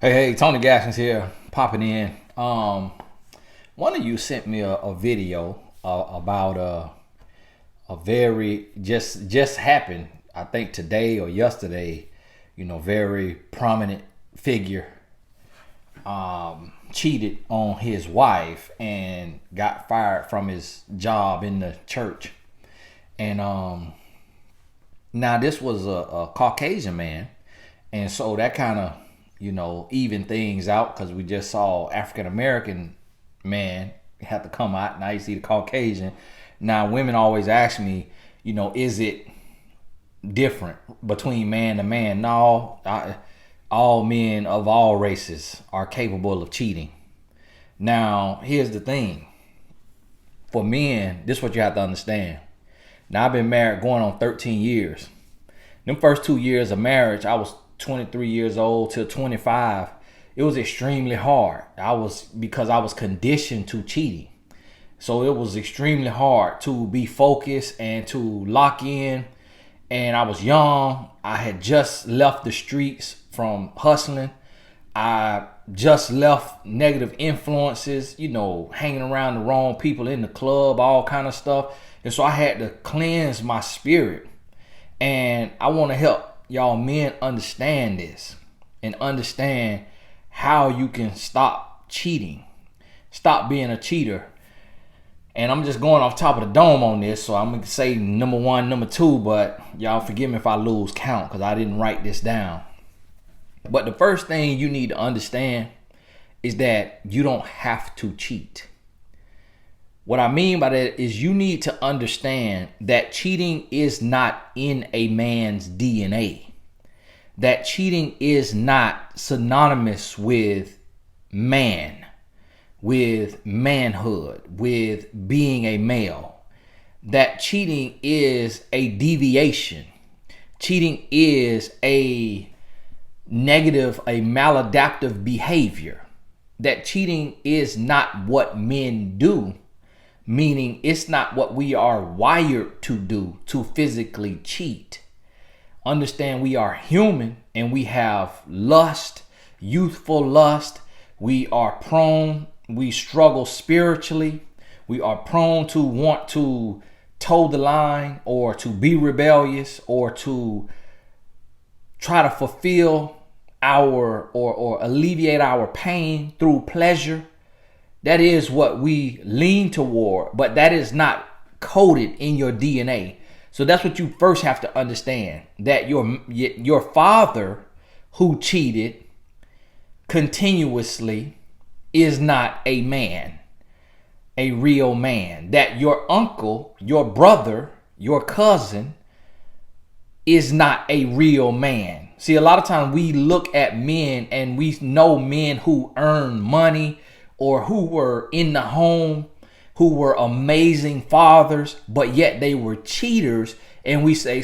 Hey, Tony Gaskins here, popping in. One of you sent me a video about a very just happened. I think today or yesterday. Very prominent figure cheated on his wife and got fired from his job in the church. And now this was a Caucasian man, and so that kind of even things out because we just saw African American man have to come out. Now you see the Caucasian. Now women always ask me, is it different between man to man? No, all men of all races are capable of cheating. Now here's the thing. For men, this is what you have to understand. Now I've been married going on 13 years. Them first 2 years of marriage, I was 23 years old till 25. It was extremely hard. Because I was conditioned to cheating. So it was extremely hard to be focused and to lock in. And I was young. I had just left the streets from hustling. I just left negative influences, hanging around the wrong people in the club, all kind of stuff. And so I had to cleanse my spirit. And I want to help y'all men understand this and understand how you can stop cheating, stop being a cheater. And I'm just going off top of the dome on this, so I'm gonna say number one, number two, but y'all forgive me if I lose count because I didn't write this down. But the first thing you need to understand is that you don't have to cheat. What I mean by that is you need to understand that cheating is not in a man's DNA. That cheating is not synonymous with man, with manhood, with being a male. That cheating is a deviation. Cheating is a negative, a maladaptive behavior. That cheating is not what men do. Meaning it's not what we are wired to do, to physically cheat. Understand we are human and we have lust, youthful lust. We struggle spiritually. We are prone to want to toe the line or to be rebellious or to try to fulfill our or alleviate our pain through pleasure. That is what we lean toward, but that is not coded in your DNA. So that's what you first have to understand, that your father who cheated continuously is not a man, a real man. That your uncle, your brother, your cousin is not a real man. See, a lot of times we look at men and we know men who earn money, or who were in the home, who were amazing fathers, but yet they were cheaters. And we say,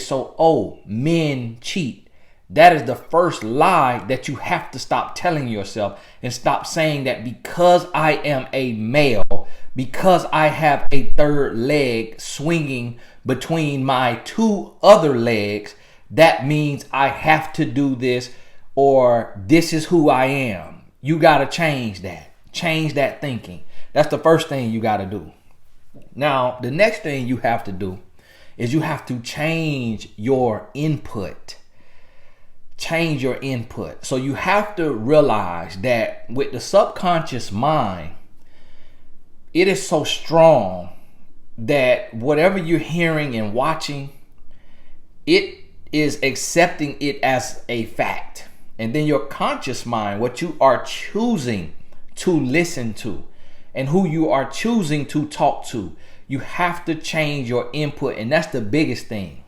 men cheat. That is the first lie that you have to stop telling yourself, and stop saying that because I am a male, because I have a third leg swinging between my two other legs, that means I have to do this, or this is who I am. You got to change that. Change that thinking. That's the first thing you got to do. Now, the next thing you have to do is you have to change your input. Change your input. So you have to realize that with the subconscious mind, it is so strong that whatever you're hearing and watching, it is accepting it as a fact. And then your conscious mind, what you are choosing to listen to and who you are choosing to talk to, you have to change your input. And that's the biggest thing,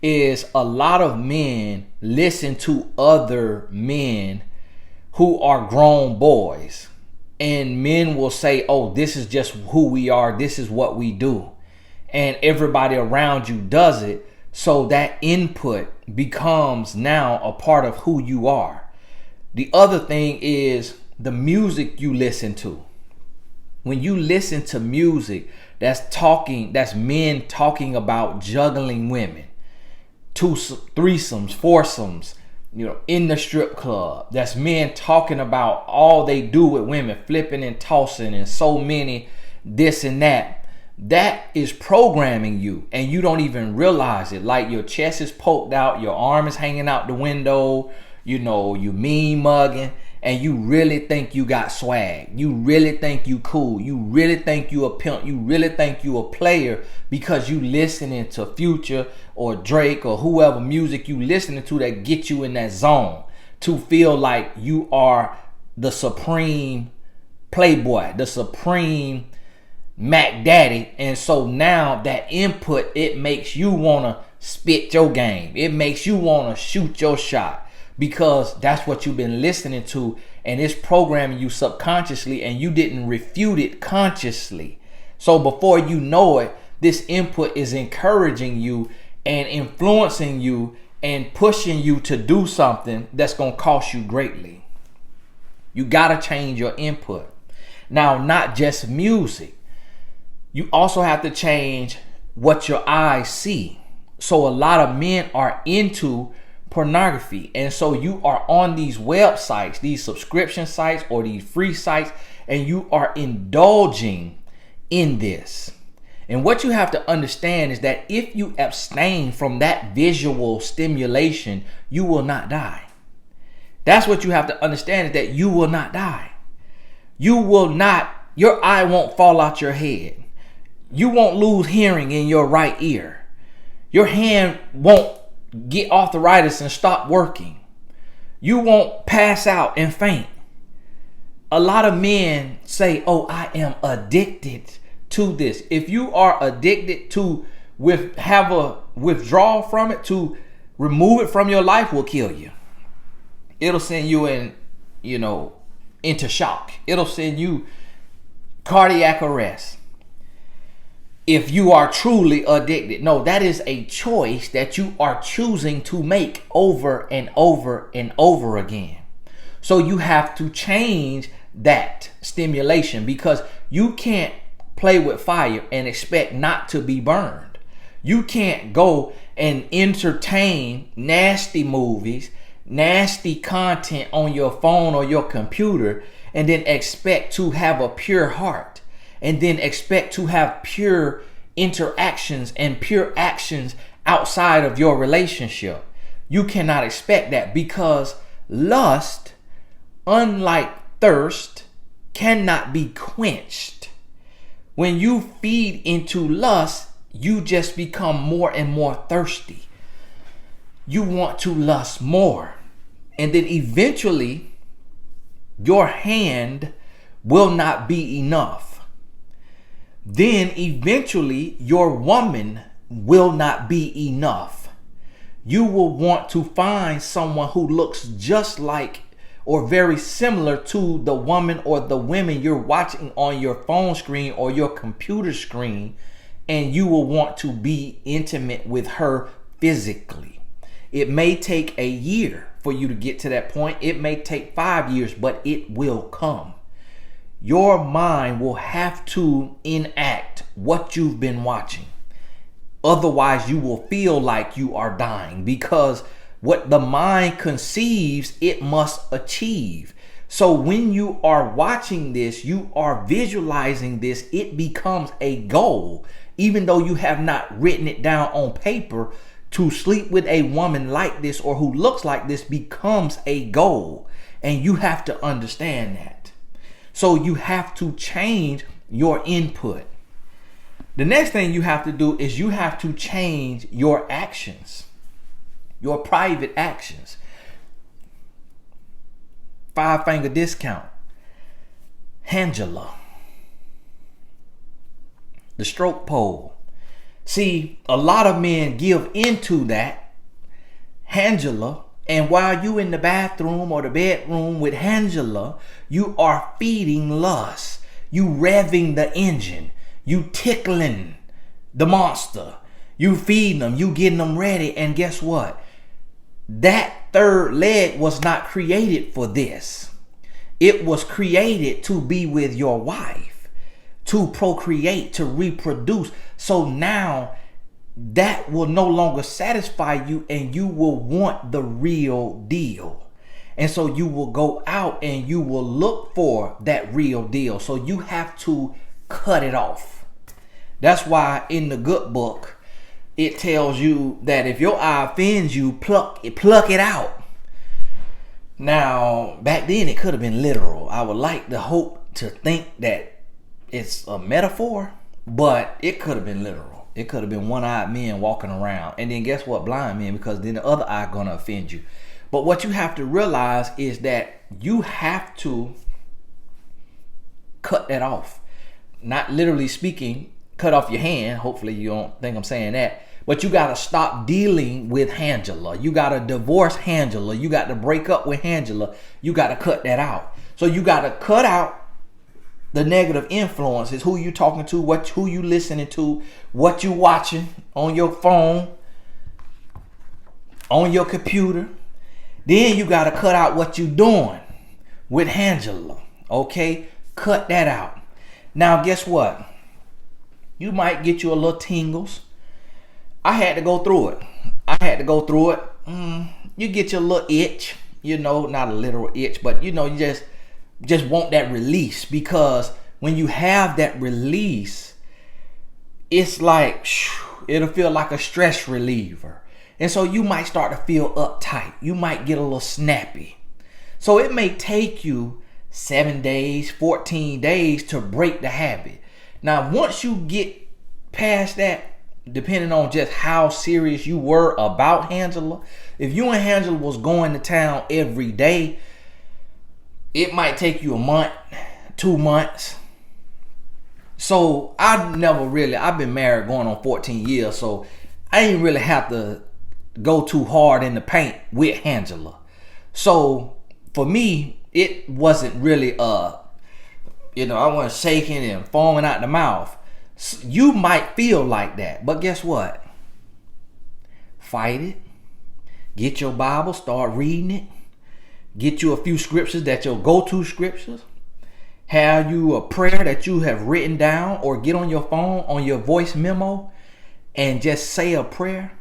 is a lot of men listen to other men who are grown boys, and men will say, this is just who we are, this is what we do, and everybody around you does it. So that input becomes now a part of who you are. The other thing is the music you listen to. When you listen to music that's men talking about juggling women, threesomes, foursomes, in the strip club. That's men talking about all they do with women, flipping and tossing and so many this and that. That is programming you and you don't even realize it. Like your chest is poked out, your arm is hanging out the window, you mean mugging, and you really think you got swag. You really think you cool. You really think you a pimp. You really think you a player because you listening to Future or Drake or whoever music you listening to that get you in that zone to feel like you are the supreme playboy, the supreme Mac Daddy. And so now that input, it makes you want to spit your game. It makes you want to shoot your shot because that's what you've been listening to, and it's programming you subconsciously and you didn't refute it consciously. So before you know it, this input is encouraging you and influencing you and pushing you to do something that's going to cost you greatly. You got to change your input. Now, not just music. You also have to change what your eyes see. So a lot of men are into pornography. And so you are on these websites, these subscription sites or these free sites, and you are indulging in this. And what you have to understand is that if you abstain from that visual stimulation, you will not die. That's what you have to understand, is that you will not die. You will not, your eye won't fall out your head. You won't lose hearing in your right ear. Your hand won't get arthritis and stop working. You won't pass out and faint. A lot of men say, oh, I am addicted to this. If you are addicted to have a withdrawal from it, to remove it from your life will kill you. It'll send you into shock. It'll send you cardiac arrest. If you are truly addicted. No, that is a choice that you are choosing to make over and over and over again. So you have to change that stimulation, because you can't play with fire and expect not to be burned. You can't go and entertain nasty movies, nasty content on your phone or your computer, and then expect to have a pure heart, and then expect to have pure interactions and pure actions outside of your relationship. You cannot expect that, because lust, unlike thirst, cannot be quenched. When you feed into lust, you just become more and more thirsty. You want to lust more. And then eventually, your hand will not be enough. Then eventually, your woman will not be enough. You will want to find someone who looks just like or very similar to the woman or the women you're watching on your phone screen or your computer screen, and you will want to be intimate with her physically. It may take a year for you to get to that point. It may take 5 years, but it will come. Your mind will have to enact what you've been watching. Otherwise, you will feel like you are dying, because what the mind conceives, it must achieve. So when you are watching this, you are visualizing this, it becomes a goal. Even though you have not written it down on paper, to sleep with a woman like this or who looks like this becomes a goal. And you have to understand that. So you have to change your input. The next thing you have to do is you have to change your actions, your private actions. 5-finger discount. Angela. The stroke pole. See, a lot of men give into that Angela, and while you in the bathroom or the bedroom with Angela, you are feeding lust. You revving the engine. You tickling the monster. You feeding them. You getting them ready. And guess what? That third leg was not created for this. It was created to be with your wife, to procreate, to reproduce. So now that will no longer satisfy you, and you will want the real deal. And so you will go out and you will look for that real deal. So you have to cut it off. That's why in the good book, it tells you that if your eye offends you, pluck it out. Now, back then it could have been literal. I would like to hope to think that it's a metaphor, but it could have been literal. It could have been one-eyed men walking around. And then guess what? Blind men, because then the other eye gonna offend you. But what you have to realize is that you have to cut that off. Not literally speaking, cut off your hand. Hopefully you don't think I'm saying that. But you got to stop dealing with Angela. You got to divorce Angela. You got to break up with Angela. You got to cut that out. So you got to cut out the negative influences. Who you talking to, who you listening to, what you watching on your phone, on your computer. Then you got to cut out what you doing with Angela. Okay? Cut that out. Now guess what? You might get you a little tingles. I had to go through it. You get your little itch, not a literal itch, but you just want that release, because when you have that release, it's like, it'll feel like a stress reliever. And so you might start to feel uptight. You might get a little snappy. So it may take you 7 days, 14 days to break the habit. Now, once you get past that, depending on just how serious you were about Angela, if you and Angela was going to town every day, it might take you a month, 2 months. So I've been married going on 14 years, so I ain't really have to go too hard in the paint with Angela. So for me, it wasn't really I wasn't shaking and foaming out the mouth. You might feel like that, but guess what? Fight it. Get your Bible, start reading it. Get you a few scriptures that your go-to scriptures. Have you a prayer that you have written down, or get on your phone, on your voice memo, and just say a prayer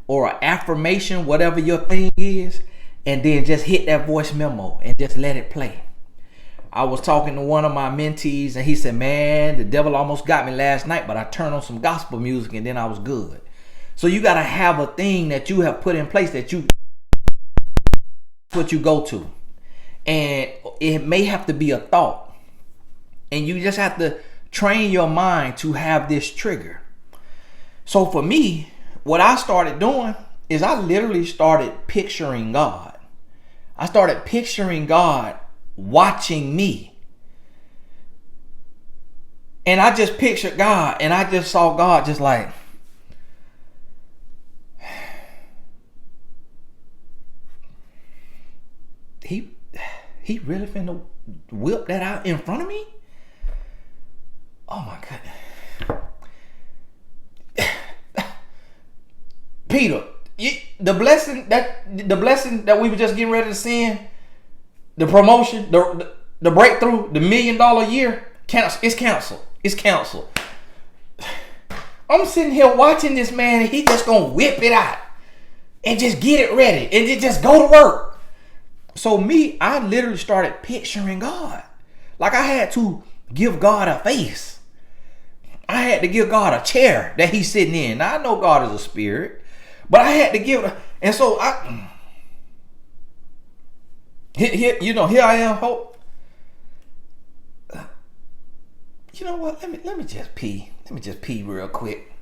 or an affirmation, whatever your thing is, and then just hit that voice memo and just let it play. I was talking to one of my mentees, and he said, man, the devil almost got me last night, but I turned on some gospel music and then I was good. So you got to have a thing that you have put in place that what you go to. And it may have to be a thought. And you just have to train your mind to have this trigger. So for me, what I started doing is I literally started picturing God. I started picturing God watching me. And I just pictured God, and I just saw God just like, he really finna whip that out in front of me? Oh my goodness. Peter, the blessing that we were just getting ready to send, the promotion, the breakthrough, the $1 million a year, it's canceled. I'm sitting here watching this man, and he just gonna whip it out and just get it ready and just go to work. So I literally started picturing God. Like I had to give God a face. I had to give God a chair that he's sitting in. Now, I know God is a spirit, but I had to give, and so here I am, hope. You know what? Let me just pee. Let me just pee real quick.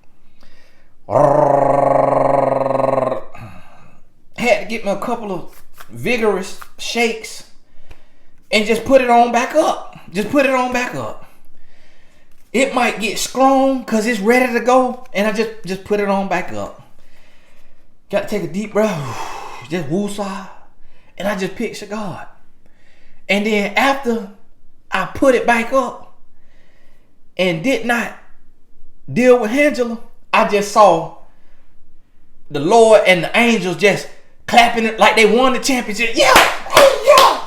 Had to get me a couple of vigorous shakes and just put it on back up. It might get strong because it's ready to go, and I just put it on back up. Got to take a deep breath, just woosah, and I just picture God. And then after I put it back up and did not deal with Angela, I just saw the Lord and the angels just clapping it like they won the championship. Yeah, hey, yeah,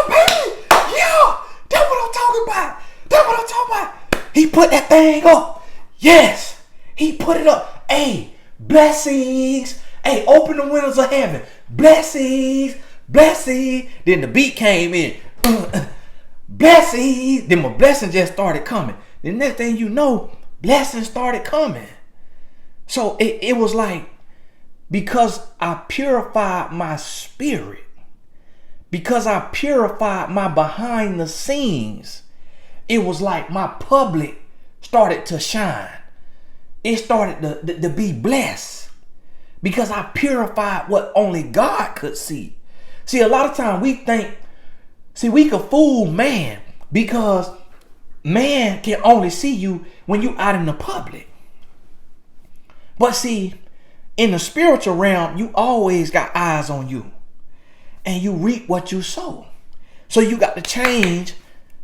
baby, yeah. That's what I'm talking about. He put that thing up. Yes. He put it up. Hey, blessings. Hey, open the windows of heaven. Blessings. Blessings. Then the beat came in. Blessings. Then my blessing just started coming. The next thing you know, blessings started coming. So it was like, because I purified my spirit, because I purified my behind the scenes, it was like my public started to shine. It started to be blessed because I purified what only God could see. See, a lot of times we think, we can fool man because man can only see you when you out in the public. But see, in the spiritual realm, you always got eyes on you. And you reap what you sow. So you got to change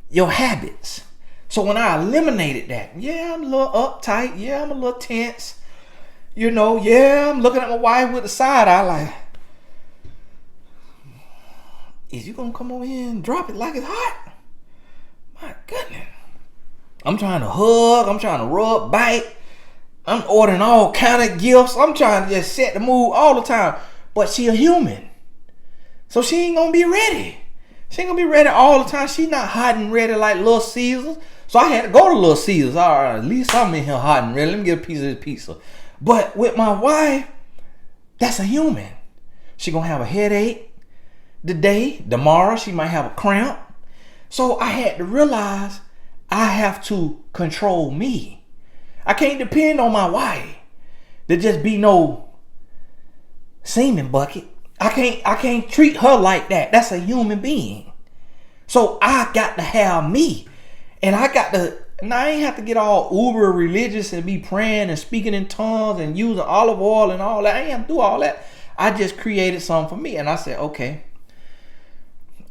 your habits. So when I eliminated that, I'm a little uptight. Yeah, I'm a little tense. I'm looking at my wife with the side eye like, is you going to come over here and drop it like it's hot? My goodness. I'm trying to hug. I'm trying to rub, bite. I'm ordering all kind of gifts. I'm trying to just set the mood all the time. But she a human. So she ain't going to be ready. She ain't going to be ready all the time. She not hot and ready like Little Caesars. So I had to go to Little Caesars. All right, at least I'm in here hot and ready. Let me get a piece of this pizza. But with my wife, that's a human. She going to have a headache today. Tomorrow she might have a cramp. So I had to realize I have to control me. I can't depend on my wife to just be no semen bucket. I can't treat her like that. That's a human being. So I got to have me. And I ain't have to get all uber religious and be praying and speaking in tongues and using olive oil and all that. I ain't have to do all that. I just created something for me. And I said, okay.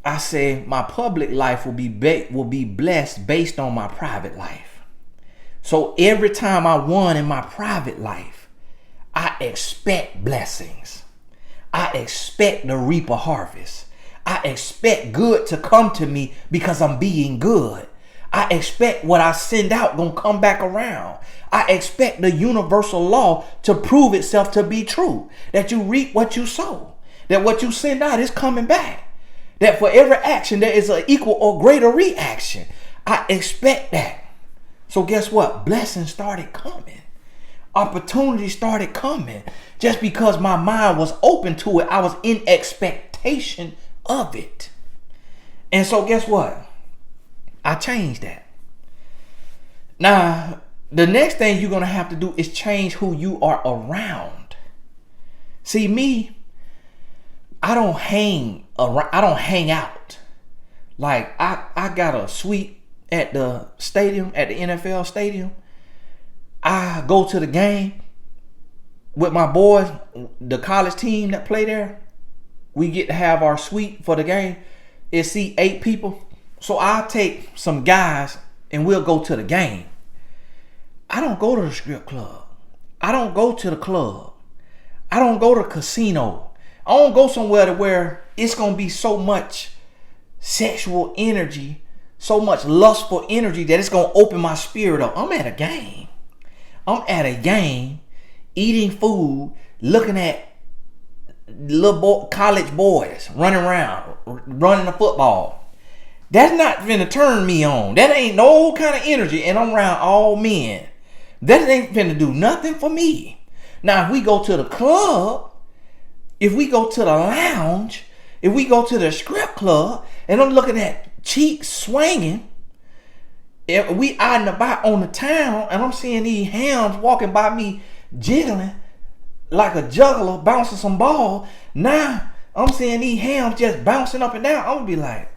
I said my public life will be blessed based on my private life. So every time I won in my private life, I expect blessings. I expect to reap a harvest. I expect good to come to me because I'm being good. I expect what I send out gonna come back around. I expect the universal law to prove itself to be true. That you reap what you sow. That what you send out is coming back. That for every action there is an equal or greater reaction. I expect that. So guess what? Blessings started coming. Opportunities started coming. Just because my mind was open to it, I was in expectation of it. And so guess what? I changed that. Now, the next thing you're going to have to do is change who you are around. See, me, I don't hang around. I don't hang out. Like, I got a suite at the stadium, at the NFL stadium. I go to the game with my boys, the college team that play there. We get to have our suite for the game. It seat 8 people. So I'll take some guys and we'll go to the game. I don't go to the strip club. I don't go to the club. I don't go to the casino. I don't go somewhere to where it's going to be so much sexual energy, so much lustful energy that it's going to open my spirit up. I'm at a game. I'm at a game, eating food, looking at college boys running around, running the football. That's not finna turn me on. That ain't no kind of energy, and I'm around all men. That ain't finna do nothing for me. Now, if we go to the club, if we go to the lounge, if we go to the strip club, and I'm looking at cheeks swinging, if we out and about on the town, and I'm seeing these hams walking by me jiggling like a juggler bouncing some ball, now I'm seeing these hams just bouncing up and down. I'm gonna be like,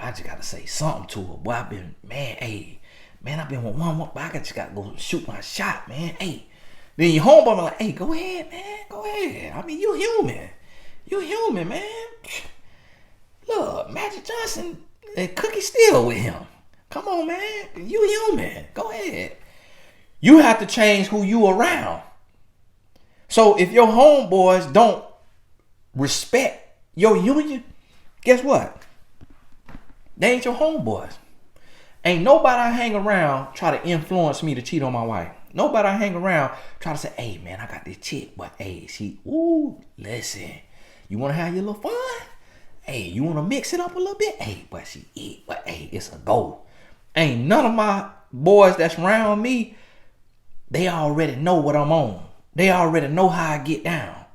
I just gotta say something to her. Boy, I've been with one, but I just gotta go shoot my shot, man. Hey, then your homeboy be like, hey, go ahead, man, go ahead. I mean, you human, man. Look, Magic Johnson and Cookie still with him. Come on, man, you human. Go ahead. You have to change who you around. So if your homeboys don't respect your union, guess what? They ain't your homeboys. Ain't nobody I hang around try to influence me to cheat on my wife. Nobody I hang around try to say, hey man, I got this chick, but hey, listen, you wanna have your little fun? Hey, you wanna mix it up a little bit? Hey, but she eat, but hey, it's a go. Ain't none of my boys that's around me, they already know what I'm on. They already know how I get down.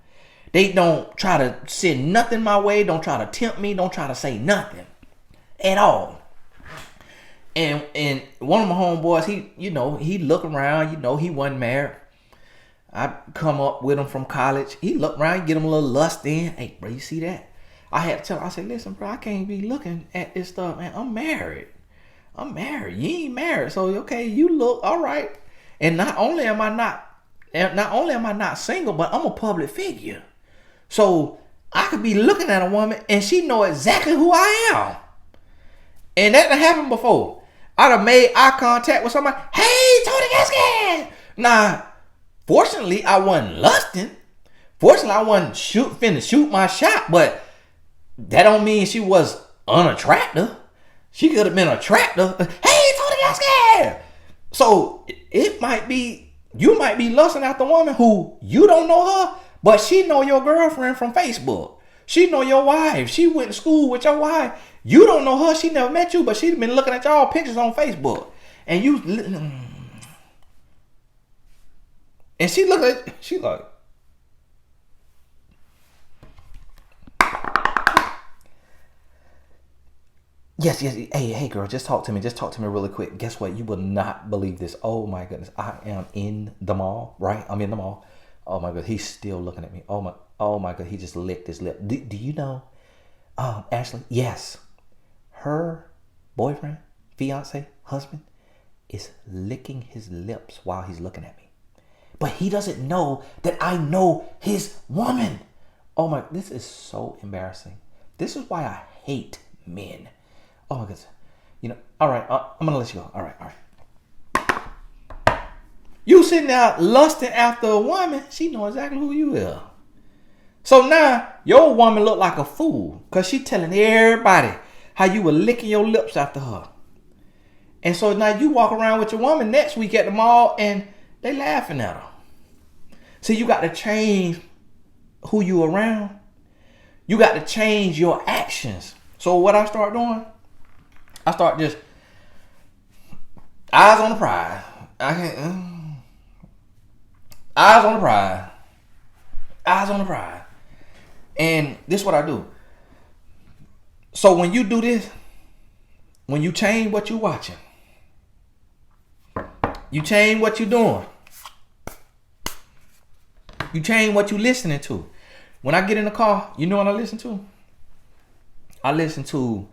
They don't try to send nothing my way, don't try to tempt me, don't try to say nothing at all. And one of my homeboys, he look around, he wasn't married. I come up with him from college. He look around, get him a little lust in. Hey, bro, you see that? I had to tell him, I said, listen, bro, I can't be looking at this stuff, man. I'm married. You ain't married. So, okay, you look all right. And not only am I not single, but I'm a public figure. So I could be looking at a woman and she know exactly who I am. And that done happened before. I'd have made eye contact with somebody. Hey, Tony Gaskin. Nah, fortunately, I wasn't lusting. Fortunately, I wasn't finna shoot my shot. But that don't mean she was unattractive. She could have been attractive. Hey, Tony Gaskin. So it might be, you might be lusting after a woman who you don't know her, but she know your girlfriend from Facebook. She know your wife. She went to school with your wife. You don't know her. She never met you, but she's been looking at y'all pictures on Facebook. And she look at, she like, yes. Hey, girl, just talk to me. Just talk to me really quick. Guess what? You will not believe this. Oh my goodness. I am in the mall, right? I'm in the mall. Oh my God. He's still looking at me. Oh my God. He just licked his lip. Do you know, Ashley? Yes. Her boyfriend, fiance, husband is licking his lips while he's looking at me. But he doesn't know that I know his woman. Oh my, this is so embarrassing. This is why I hate men. Oh my goodness. All right, I'm gonna let you go. All right. You sitting there lusting after a woman, she know exactly who you are. So now your woman look like a fool because she telling everybody how you were licking your lips after her. And so now you walk around with your woman next week at the mall and they laughing at her. So you got to change who you around. You got to change your actions. So what I start doing, I start just eyes on the prize. Eyes on the prize. Eyes on the prize. And this is what I do. So when you do this, when you change what you're watching, you change what you're doing, you change what you're listening to. When I get in the car, you know what I listen to?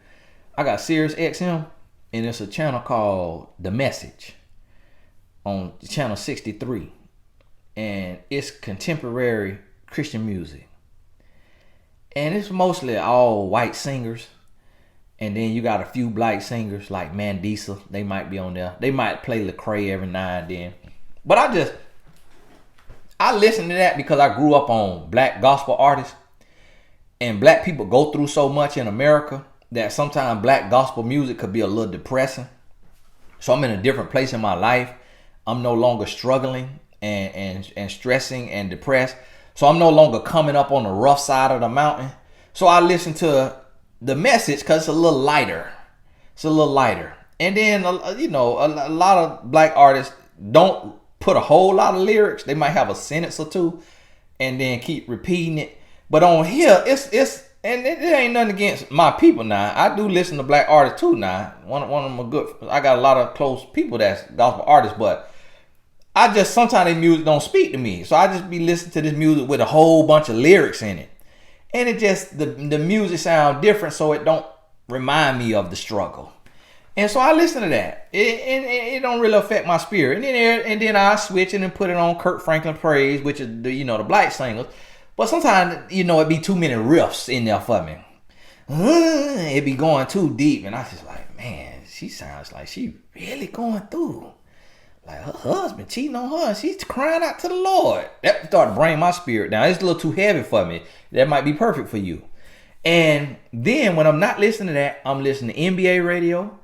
I got Sirius XM, and it's a channel called The Message on channel 63. And it's contemporary Christian music. And it's mostly all white singers. And then you got a few black singers like Mandisa. They might be on there. They might play Lecrae every now and then. But I listen to that because I grew up on black gospel artists. And black people go through so much in America that sometimes black gospel music could be a little depressing. So I'm in a different place in my life. I'm no longer struggling and stressing and depressed. So I'm no longer coming up on the rough side of the mountain. So I listen to The Message because it's a little lighter. And then, a lot of black artists don't put a whole lot of lyrics. They might have a sentence or two and then keep repeating it. But on here, and it ain't nothing against my people now. I do listen to black artists too now. One of them are good. I got a lot of close people that's gospel artists, but I just, sometimes their music don't speak to me. So I just be listening to this music with a whole bunch of lyrics in it. And it just, the music sound different, so it don't remind me of the struggle. And so I listen to that. It don't really affect my spirit. And then I switch it and put it on Kirk Franklin Praise, which is the black singers. But sometimes, it be too many riffs in there for me. It be going too deep. And I just like, man, she sounds like she really going through. Like her husband cheating on her and she's crying out to the Lord. That started to bring my spirit down. It's a little too heavy for me. That might be perfect for you. And then when I'm not listening to that, I'm listening to NBA radio,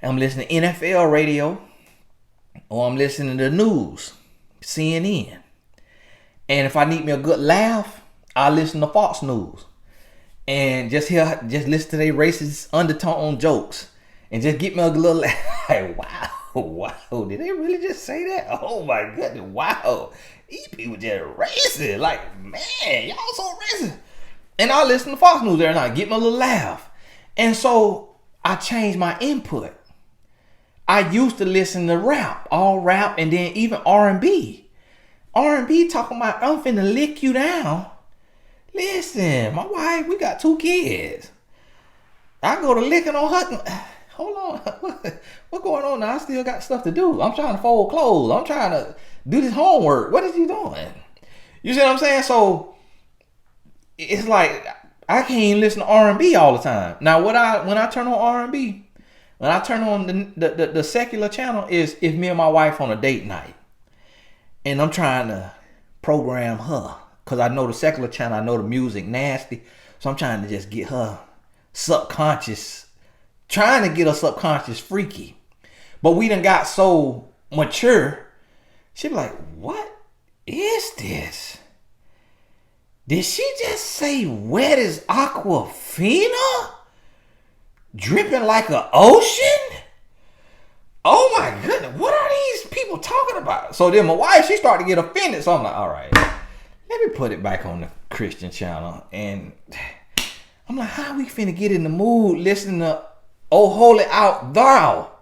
I'm listening to NFL radio, or I'm listening to the news, CNN. And if I need me a good laugh, I listen to Fox News. And just listen to their racist undertone jokes. And just get me a little laugh. Like, wow, did they really just say that? Oh my goodness, wow. These people just racist. Like, man, y'all so racist. And I listen to Fox News every night, get me a little laugh. And so I changed my input. I used to listen to rap, all rap, and then even R&B. R&B talking about, I'm finna lick you down. Listen, my wife, we got 2 kids. I go to licking on her. Hold on, what going on now? I still got stuff to do. I'm trying to fold clothes. I'm trying to do this homework. What is you doing? You see what I'm saying? So it's like I can't even listen to R&B all the time. Now, when I turn on R&B, when I turn on the secular channel, is if me and my wife on a date night, and I'm trying to program her, because I know the secular channel, I know the music nasty, so I'm trying to just get her subconscious, trying to get her subconscious freaky. But we done got so mature, she be like, what is this? Did she just say wet as Aquafina? Dripping like an ocean? Oh my goodness, what are these people talking about? So then my wife, she started to get offended. So I'm like, all right, let me put it back on the Christian channel. And I'm like, how we finna get in the mood listening to Oh Holy Out Thou?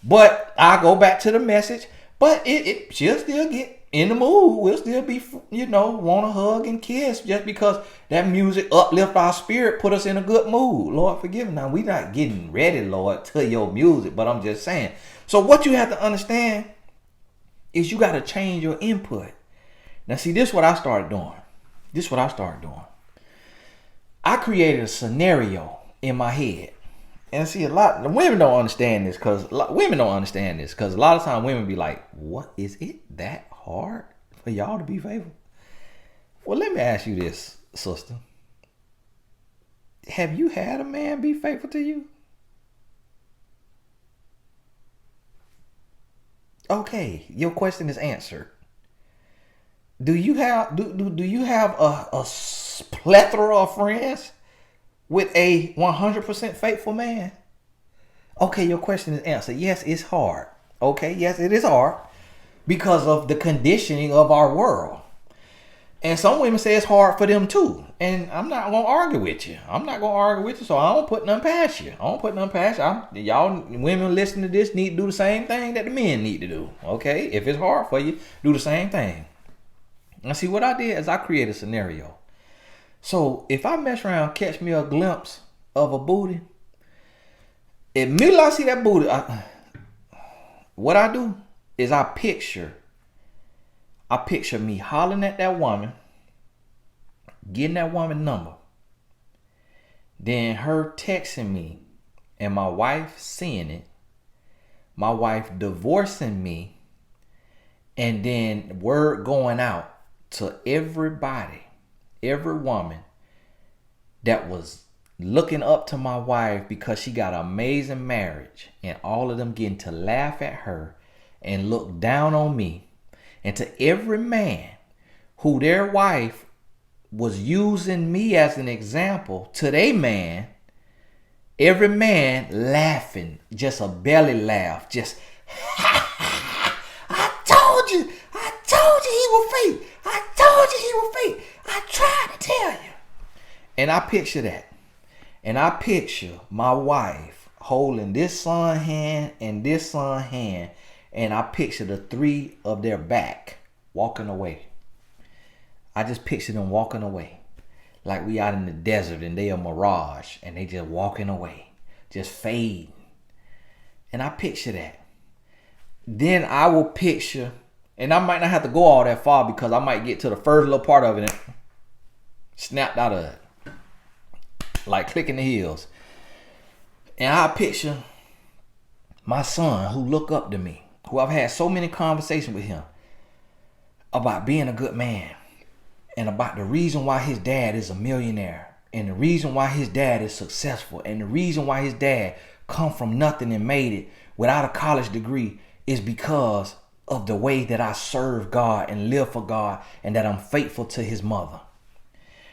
But I go back to the message. But she'll still get in the mood. We'll still be, want to hug and kiss just because that music uplift our spirit, put us in a good mood. Lord, forgive me. Now, we not getting ready, Lord, to your music, but I'm just saying. So what you have to understand is you got to change your input. Now, see, this is what I started doing. I created a scenario in my head. And see, a lot of women don't understand this because a lot of times women be like, what, is it that hard for y'all to be faithful? Well, let me ask you this, sister. Have you had a man be faithful to you? Okay, your question is answered. Do you have a plethora of friends with a 100% faithful man? Okay, your question is answered. Yes, it's hard. Okay, yes, it is hard because of the conditioning of our world. And some women say it's hard for them too. And I'm not going to argue with you. So I don't put nothing past you. Y'all women listening to this need to do the same thing that the men need to do. Okay? If it's hard for you, do the same thing. Now see, what I did is I created a scenario. So if I mess around, catch me a glimpse of a booty, immediately I see that booty, what I do is I picture me hollering at that woman, getting that woman number, then her texting me and my wife seeing it, my wife divorcing me, and then word going out to everybody, every woman that was looking up to my wife because she got an amazing marriage, and all of them getting to laugh at her and look down on me. And to every man who their wife was using me as an example, to their man, every man laughing, just a belly laugh, just I told you he was fake. I tried to tell you. And I picture that. And I picture my wife holding this son's hand and this son's hand. And I picture the three of their back walking away. I just picture them walking away. Like we out in the desert and they a mirage. And they just walking away. Just fading. And I picture that. Then I will picture, and I might not have to go all that far because I might get to the first little part of it and snapped out of it. Like clicking the heels. And I picture my son who look up to me, who I've had so many conversations with him about being a good man and about the reason why his dad is a millionaire And the reason why his dad is successful, and the reason why his dad come from nothing and made it without a college degree, is because of the way that I serve God and live for God, and that I'm faithful to his mother.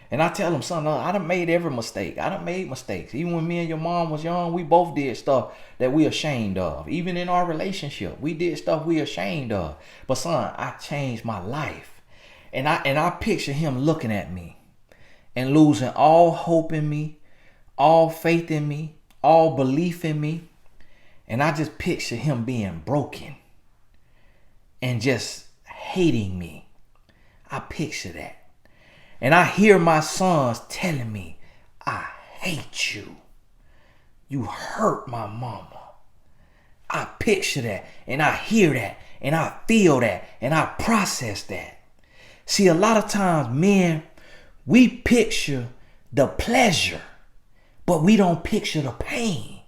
And I tell him, son, I done made every mistake. I done made mistakes. Even when me and your mom was young, we both did stuff that we ashamed of. Even in our relationship, we did stuff we ashamed of. But son, I changed my life. And I picture him looking at me and losing all hope in me, all faith in me, all belief in me. And I just picture him being broken and just hating me. I picture that. And I hear my sons telling me, I hate you. You hurt my mama. I picture that, and I hear that, and I feel that, and I process that. See, a lot of times, men, we picture the pleasure, but we don't picture the pain.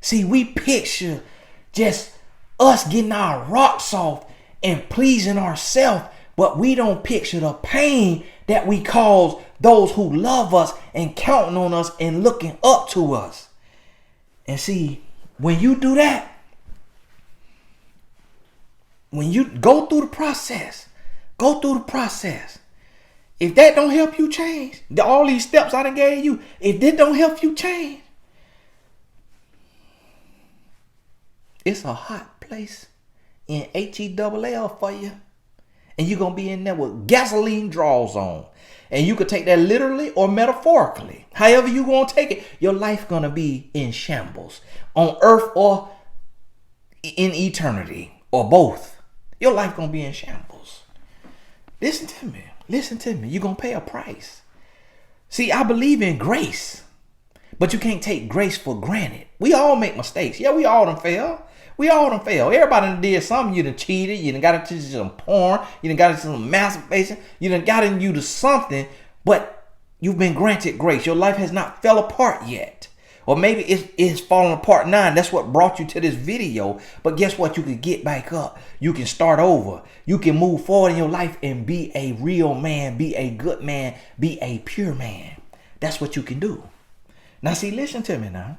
See, we picture just us getting our rocks off and pleasing ourselves, but we don't picture the pain that we cause those who love us and counting on us and looking up to us. And see, when you do that, when you go through the process, if that don't help you change, all these steps I done gave you, if that don't help you change, it's a hot place in HELL for you. And you're going to be in there with gasoline draws on. And you could take that literally or metaphorically. However you going to take it, your life going to be in shambles. On earth or in eternity. Or both. Your life going to be in shambles. Listen to me. You're going to pay a price. See, I believe in grace. But you can't take grace for granted. We all make mistakes. Yeah, we all done fail. Everybody done did something. You done cheated. You done got into some porn. You done got into some masturbation. You done got into something. But you've been granted grace. Your life has not fell apart yet. Or maybe it's falling apart now. And that's what brought you to this video. But guess what? You can get back up. You can start over. You can move forward in your life and be a real man. Be a good man. Be a pure man. That's what you can do. Now see, listen to me now.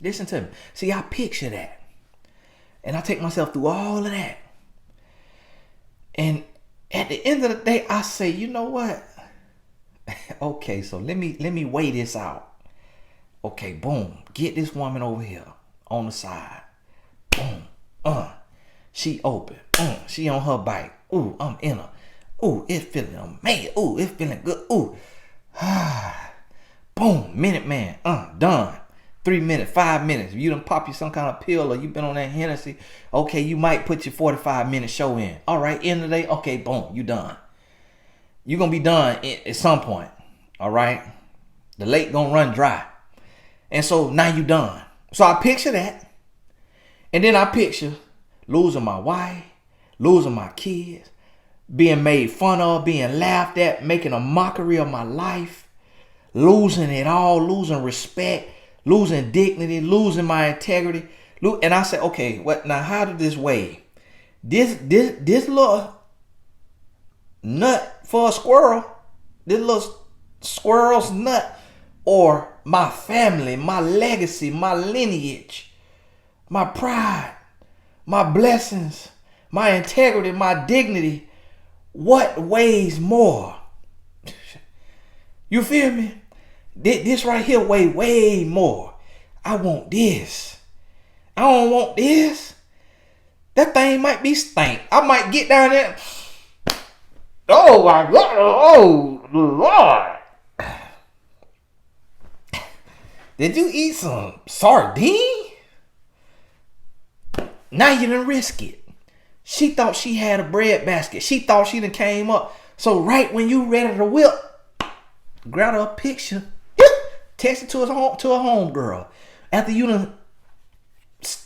Listen to me. See, I picture that. And I take myself through all of that. And at the end of the day, I say, you know what? Okay, so let me weigh this out. Okay, boom. Get this woman over here on the side. Boom. She open. She on her bike. Ooh, I'm in her. Ooh, it's feeling amazing. Ooh, it's feeling good. Ooh. Boom. Minute man. Done. 3 minutes, 5 minutes. If you done pop you some kind of pill or you been on that Hennessy, okay, you might put your 45-minute show in. All right, end of the day, okay, boom, you done. You're going to be done at some point. All right? The lake going to run dry. And so now you done. So I picture that. And then I picture losing my wife, losing my kids, being made fun of, being laughed at, making a mockery of my life, losing it all, losing respect, losing dignity, losing my integrity. And I said, okay, what now? How did this weigh? This little nut for a squirrel, this little squirrel's nut, or my family, my legacy, my lineage, my pride, my blessings, my integrity, my dignity. What weighs more? You feel me? This right here weigh way more. I want this. I don't want this. That thing might be stank. I might get down there. Oh my God. Oh Lord. Did you eat some sardine? Now you done risk it. She thought she had a bread basket. She thought she done came up. So right when you ready to whip, grab her a picture. Text it to a home girl. After you done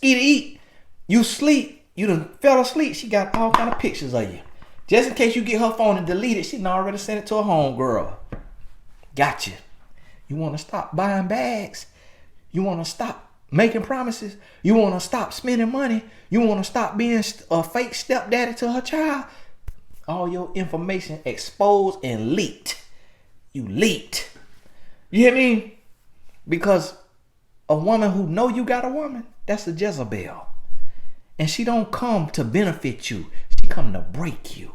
eat, you sleep, you done fell asleep. She got all kind of pictures of you. Just in case you get her phone and delete it, she done already sent it to a home girl. Gotcha. You want to stop buying bags? You want to stop making promises? You want to stop spending money? You want to stop being a fake stepdaddy to her child? All your information exposed and leaked. You leaked. You hear me? Because a woman who know you got a woman, that's a Jezebel. And she don't come to benefit you. She come to break you.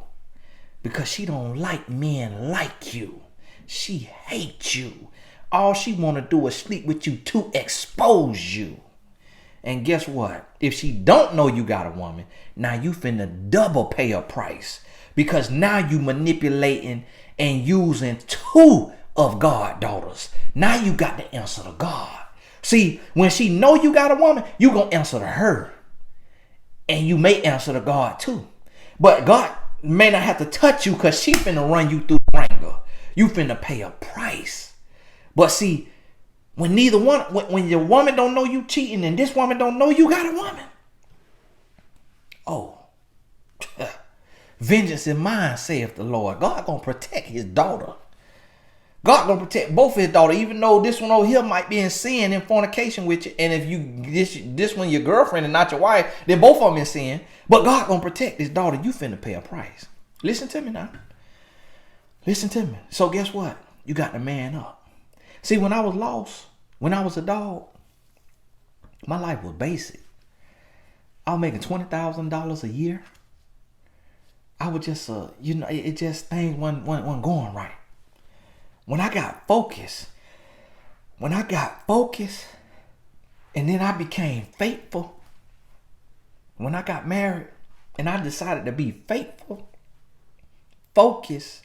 Because she don't like men like you. She hates you. All she want to do is sleep with you to expose you. And guess what? If she don't know you got a woman, now you finna double pay a price. Because now you manipulating and using two of God's daughters. Now you got to answer to God. See, when she know you got a woman, you gonna answer to her. And you may answer to God too. But God may not have to touch you because she finna run you through the ringer. You finna pay a price. But see, when neither one, when your woman don't know you cheating and this woman don't know you got a woman. Oh, vengeance is mine, saith the Lord. God gonna protect his daughter. God gonna protect both of his daughters, even though this one over here might be in sin and fornication with you. And if you this one your girlfriend and not your wife, then both of them in sin. But God gonna protect his daughter. You finna pay a price. Listen to me now. Listen to me. So guess what? You got to man up. See, when I was lost, when I was a dog, my life was basic. I was making $20,000 a year. I was just it just things wasn't going right. When I got focused, and then I became faithful, when I got married and I decided to be faithful, faithfulness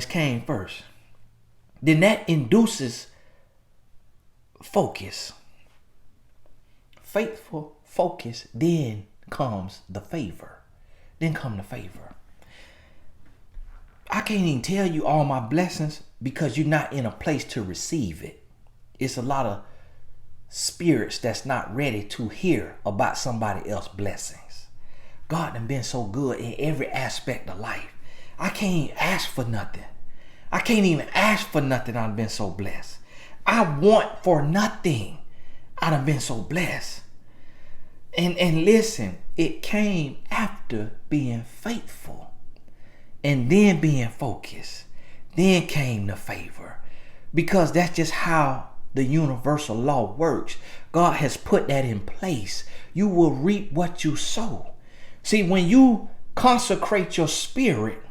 came first. Then that induces focus. Faithful focus, then comes the favor. I can't even tell you all my blessings because you're not in a place to receive it. It's a lot of spirits that's not ready to hear about somebody else's blessings. God done been so good in every aspect of life. I can't ask for nothing. I can't even ask for nothing. I've been so blessed. I want for nothing. I done been so blessed. And listen, it came after being faithful. And then being focused. Then came the favor. Because that's just how the universal law works. God has put that in place. You will reap what you sow. See, when you consecrate your spirit,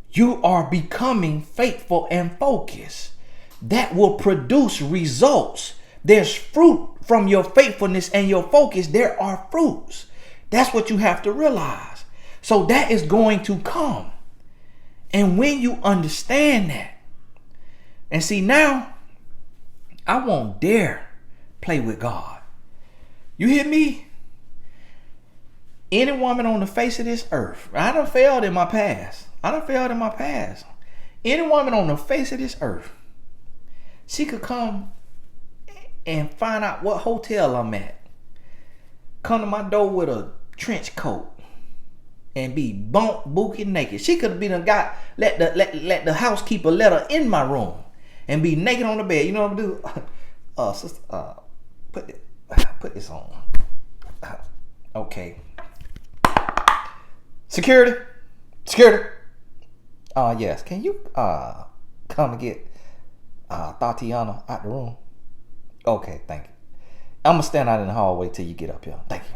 you are becoming faithful and focused. That will produce results. There's fruit from your faithfulness and your focus. There are fruits. That's what you have to realize. So that is going to come. And when you understand that, and see now, I won't dare play with God. You hear me? Any woman on the face of this earth, I done failed in my past. Any woman on the face of this earth, she could come and find out what hotel I'm at. Come to my door with a trench coat and be booking naked. She could have been a guy, let the housekeeper let her in my room and be naked on the bed. You know what I'm gonna do? Sister, put this on. Okay. Security. Yes. Can you come and get Tatiana out the room? Okay, thank you. I'm gonna stand out in the hallway till you get up here. Thank you.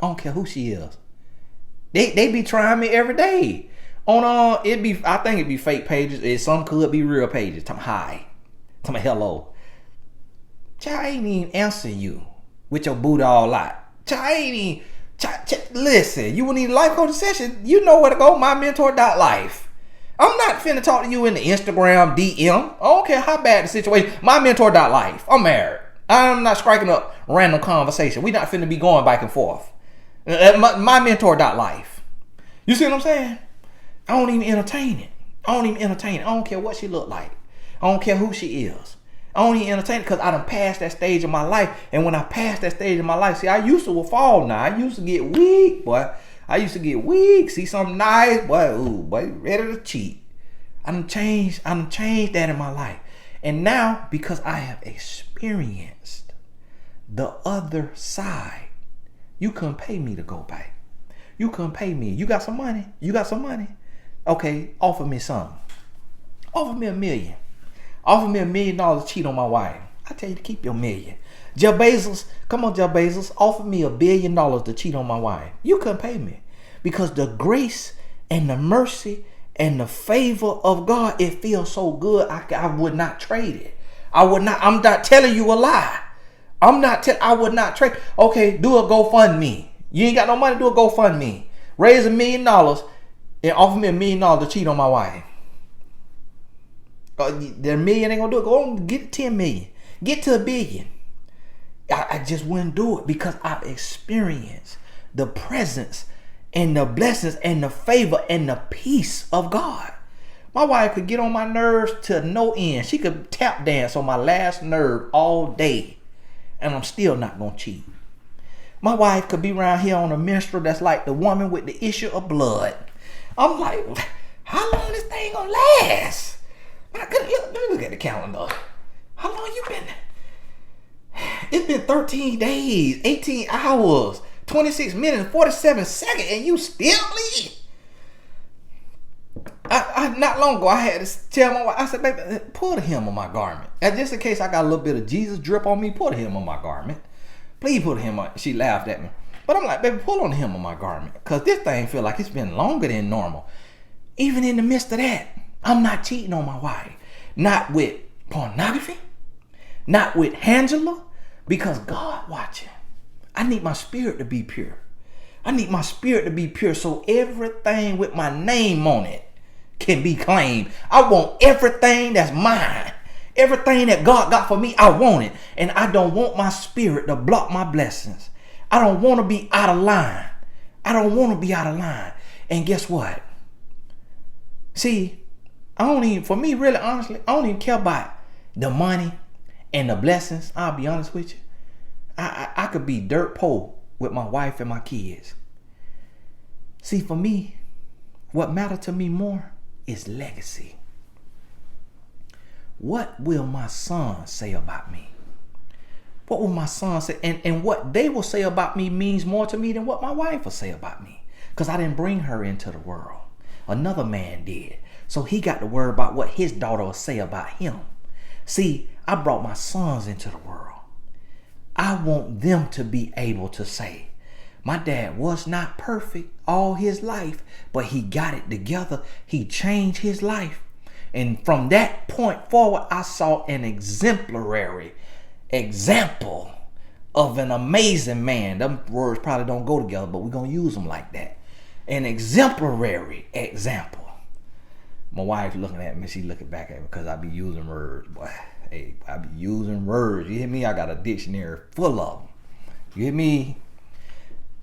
I don't care who she is. They be trying me every day. I think it'd be fake pages. Some could be real pages. Tell me hi. Tell me hello. Child, I ain't even answering you with your booty all out. Child, I ain't even. Listen, you will need a life coaching session. You know where to go. MyMentor.life. I'm not finna talk to you in the Instagram DM. I don't care how bad the situation. MyMentor.life. I'm married. I'm not striking up random conversation. We not finna be going back and forth. MyMentor.life. You see what I'm saying? I don't even entertain it. I don't care what she look like. I don't care who she is. I don't even entertain it because I done passed that stage of my life. And when I passed that stage of my life, see, I used to fall now. I used to get weak, boy. See something nice, boy, ready to cheat. I done changed that in my life. And now, because I have experienced the other side, you couldn't pay me to go back. You couldn't pay me. You got some money. Okay, offer me something. Offer me $1 million. Offer me $1 million to cheat on my wife. I tell you to keep your million. Jeff Bezos, come on, Jeff Bezos, offer me $1 billion to cheat on my wife. You couldn't pay me, because the grace and the mercy and the favor of God, it feels so good. I would not trade it. I would not. I'm not telling you a lie. I would not trade. Okay, do a GoFundMe. You ain't got no money, do a GoFundMe. Raise $1 million and offer me $1 million to cheat on my wife. The million ain't gonna do it. Go on, get 10 million. Get to $1 billion. I just wouldn't do it, because I've experienced the presence and the blessings and the favor and the peace of God. My wife could get on my nerves to no end. She could tap dance on my last nerve all day, and I'm still not gonna cheat. My wife could be around here on a menstrual that's like the woman with the issue of blood. I'm like, how long this thing gonna last? Let me look at the calendar. How long you been? It's been 13 days, 18 hours, 26 minutes, 47 seconds, and you still bleed. Not long ago, I had to tell my wife, I said, baby, pull the hem of my garment. And just in case I got a little bit of Jesus drip on me, pull the hem of my garment. Please pull the hem on. She laughed at me. But I'm like, baby, pull on the hem of my garment, because this thing feel like it's been longer than normal. Even in the midst of that, I'm not cheating on my wife. Not with pornography. Not with Angela, because God watching. I need my spirit to be pure. I need my spirit to be pure, so everything with my name on it can be claimed. I want everything that's mine. Everything that God got for me, I want it. And I don't want my spirit to block my blessings. I don't want to be out of line. I don't want to be out of line. And guess what? See, for me, really, honestly, I don't even care about the money and the blessings. I'll be honest with you. I could be dirt poor with my wife and my kids. See, for me, what matters to me more is legacy. What will my son say about me? What will my son say? And what they will say about me means more to me than what my wife will say about me. Because I didn't bring her into the world. Another man did. So he got to worry about what his daughter will say about him. See, I brought my sons into the world. I want them to be able to say, my dad was not perfect all his life, but he got it together. He changed his life. And from that point forward, I saw an exemplary example of an amazing man. Them words probably don't go together, but we're going to use them like that. An exemplary example. My wife looking at me, she looking back at me because I be using words. Boy, hey, I be using words. You hear me? I got a dictionary full of them. You hear me?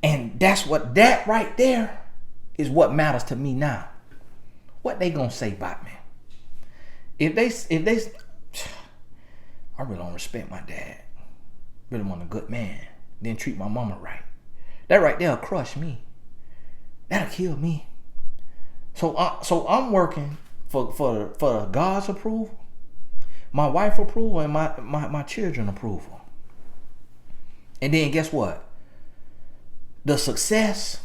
And that right there is what matters to me now. What they gonna say about me? If they, I really don't respect my dad. Really want a good man. Didn't treat my mama right. That right there'll crush me. That'll kill me. So I'm working for God's approval, my wife's approval, and my children's approval. And then guess what? The success,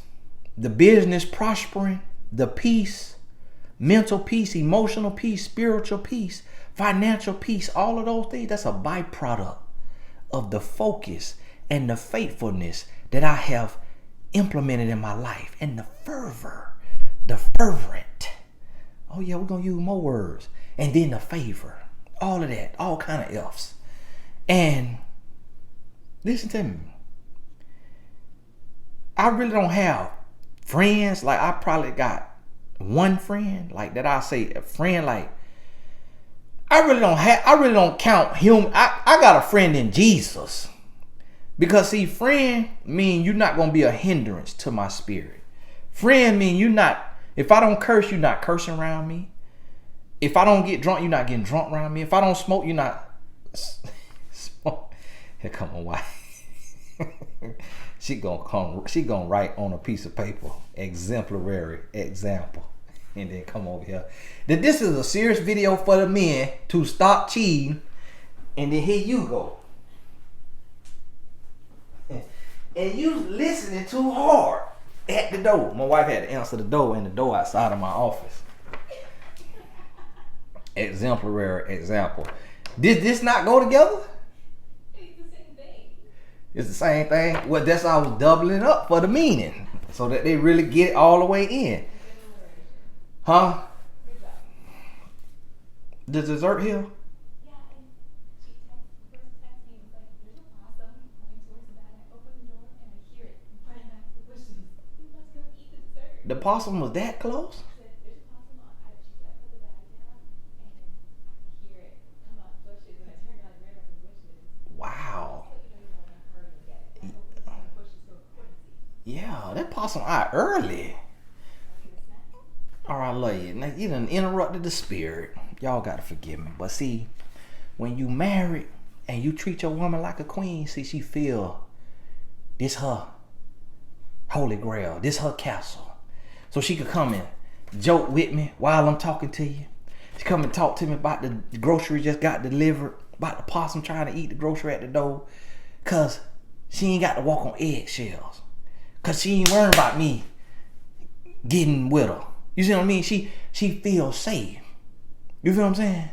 the business prospering, the peace, mental peace, emotional peace, spiritual peace, financial peace, all of those things, that's a byproduct of the focus and the faithfulness that I have implemented in my life, and the fervor, the fervent. Oh yeah, we're gonna use more words. And then the favor, all of that, all kind of ifs. And listen to me, I really don't have friends. Like, I probably got one friend like that. I say a friend, like I really don't count him. I got a friend in Jesus. Because see, friend mean you're not gonna be a hindrance to my spirit. Friend mean you not, if I don't curse, you're not cursing around me. If I don't get drunk, you're not getting drunk around me. If I don't smoke, you're not smoke. Here come my wife. She gonna write on a piece of paper, exemplary example, and then come over here. That this is a serious video for the men to stop cheating, and then here you go. And you listening too hard. at the door. My wife had to answer the door, and the door outside of my office. Exemplary example. Did this not go together? It's the same thing. It's the same thing. Well, that's why I was doubling up for the meaning, so that they really get it all the way in. Huh? Good job. The dessert here? Yeah, and she first texted me, was like, there's a possum coming towards the bed. I open the door and I hear it running back to the bushes. He must go eat the dessert. The possum was that close? She said, there's a possum on. She said, I put the bag down and I could hear it come out the bushes. And I turned around and ran up the bushes. Wow. So, you know, in a hurry to get it. I opened the bushes so quickly. Yeah, that possum out early. All right, I love you. Now, you done interrupted the spirit. Y'all got to forgive me. But see, when you married and you treat your woman like a queen, see, she feel this her holy grail. This her castle. So she could come and joke with me while I'm talking to you. She come and talk to me about the grocery just got delivered, about the possum trying to eat the grocery at the door. Because she ain't got to walk on eggshells. Because she ain't worried about me getting with her. You see what I mean? She feels safe. You feel what I'm saying?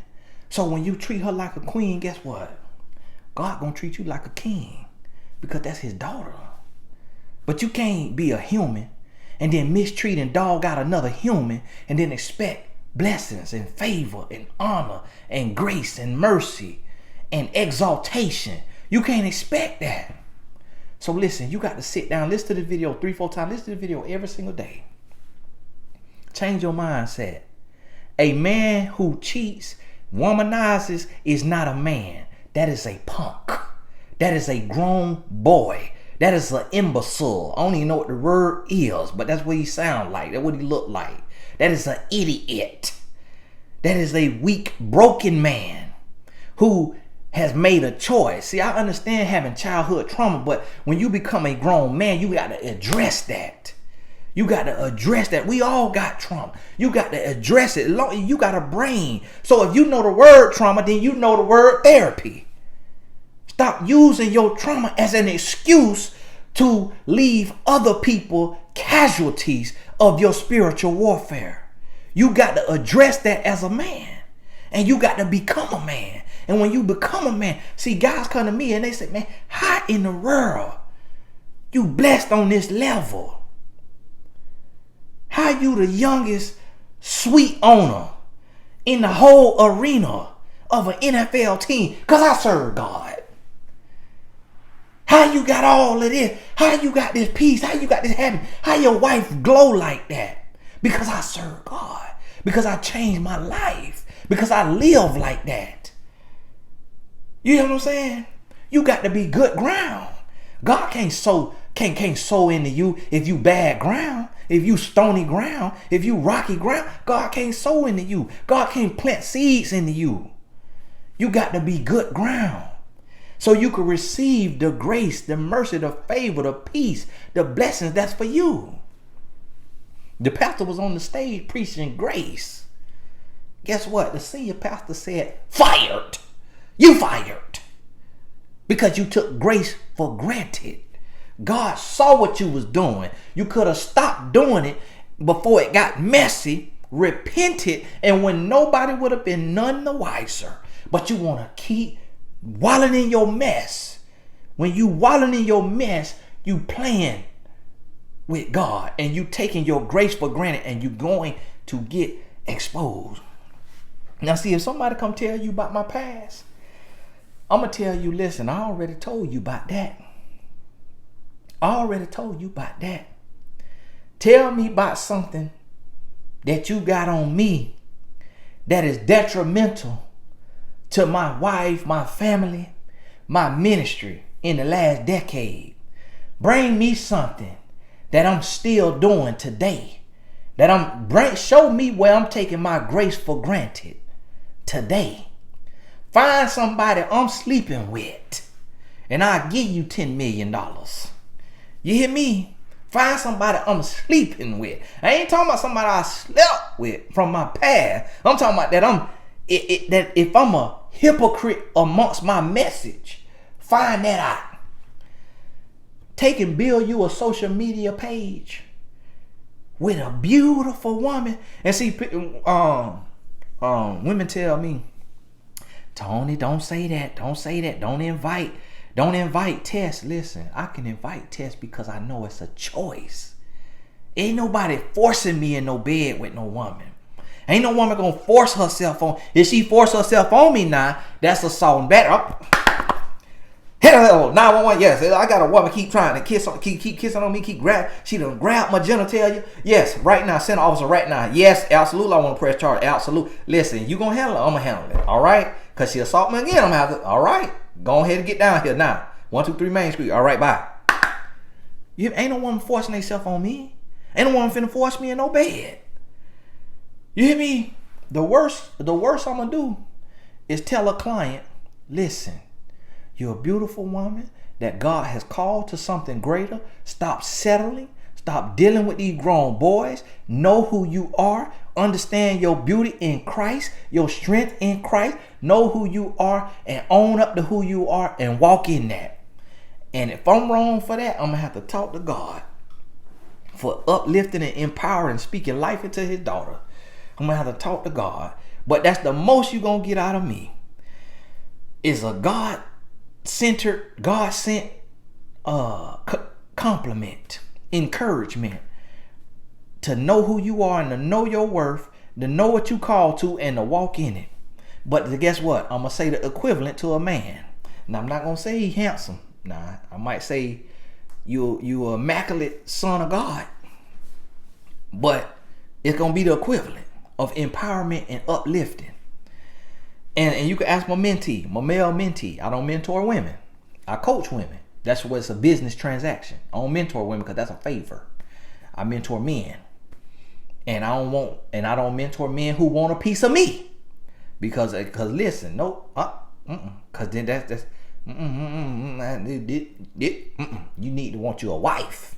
So when you treat her like a queen, guess what? God gonna treat you like a king, because that's his daughter. But you can't be a human and then mistreat and dog out another human and then expect blessings and favor and honor and grace and mercy and exaltation. You can't expect that. So listen, you got to sit down, listen to the video 3-4 times, listen to the video every single day. Change your mindset. A man who cheats, womanizes is not a man. That is a punk. That is a grown boy. That is an imbecile. I don't even know what the word is, but that's what he sound like. That's what he look like. That is an idiot. That is a weak, broken man who has made a choice. See, I understand having childhood trauma, but when you become a grown man, you got to address that. You got to address that. We all got trauma. You got to address it. You got a brain. So if you know the word trauma, then you know the word therapy. Stop using your trauma as an excuse to leave other people casualties of your spiritual warfare. You got to address that as a man. And you got to become a man. And when you become a man, see, guys come to me and they say, man, how in the world you blessed on this level? How you the youngest suite owner in the whole arena of an NFL team? Because I serve God. How you got all of this? How you got this peace? How you got this happiness? How your wife glow like that? Because I serve God. Because I changed my life. Because I live like that. You know what I'm saying? You got to be good ground. God can't sow into you if you bad ground. If you stony ground, if you rocky ground, God can't sow into you. God can't plant seeds into you. You got to be good ground. So you can receive the grace, the mercy, the favor, the peace, the blessings that's for you. The pastor was on the stage preaching grace. Guess what? The senior pastor said, fired. You fired. Because you took grace for granted. God saw what you was doing. You could have stopped doing it before it got messy, repented, and when nobody would have been none the wiser. But you want to keep wallowing in your mess. When you wallowing in your mess, you playing with God and you taking your grace for granted and you going to get exposed. Now see, if somebody come tell you about my past, I'm going to tell you, listen, I already told you about that. I already told you about that. Tell me about something that you got on me that is detrimental to my wife, my family, my ministry in the last decade. Bring me something that I'm still doing today. Show me where I'm taking my grace for granted today. Find somebody I'm sleeping with and I'll give you $10 million. You hear me? Find somebody I'm sleeping with. I ain't talking about somebody I slept with from my past. I'm talking about that that if I'm a hypocrite amongst my message, find that out. Take and build you a social media page with a beautiful woman. And see, women tell me, Tony, don't say that. Don't say that. Don't invite Tess. Listen, I can invite Tess because I know it's a choice. Ain't nobody forcing me in no bed with no woman. Ain't no woman gonna force herself on. If she force herself on me now, that's assault and battery. Hello, 911. Yes, I got a woman keep trying to kiss on, keep kissing on me, she done grab my genitalia. Yes, right now, send an officer right now. Yes, absolutely, I want to press charge. Absolutely. Listen, you gonna handle it? I'm gonna handle it. All right, cause she assault me again. I'm gonna have to. All right, go ahead and get down here now. 123 Main Street. All right, bye. You ain't no woman forcing herself on me. Ain't no woman finna force me in no bed. You hear me? The worst I'm gonna do is tell a client, listen, you're a beautiful woman that God has called to something greater. Stop settling. Stop dealing with these grown boys. Know who you are. Understand your beauty in Christ, your strength in Christ. Know who you are and own up to who you are and walk in that. And if I'm wrong for that, I'm gonna have to talk to God for uplifting and empowering and speaking life into his daughter. I'm gonna have to talk to God. But that's the most you're gonna get out of me is a God-centered, God-sent compliment, encouragement to know who you are and to know your worth, to know what you call to and to walk in it. But guess what? I'm gonna say the equivalent to a man. Now I'm not gonna say he handsome. Nah, I might say you an immaculate son of God. But it's gonna be the equivalent of empowerment and uplifting. And you can ask my mentee, my male mentee. I don't mentor women. I coach women. That's what it's a business transaction. I don't mentor women because that's a favor. I mentor men. And I don't mentor men who want a piece of me. Because listen, no, because then that's you need to want you a wife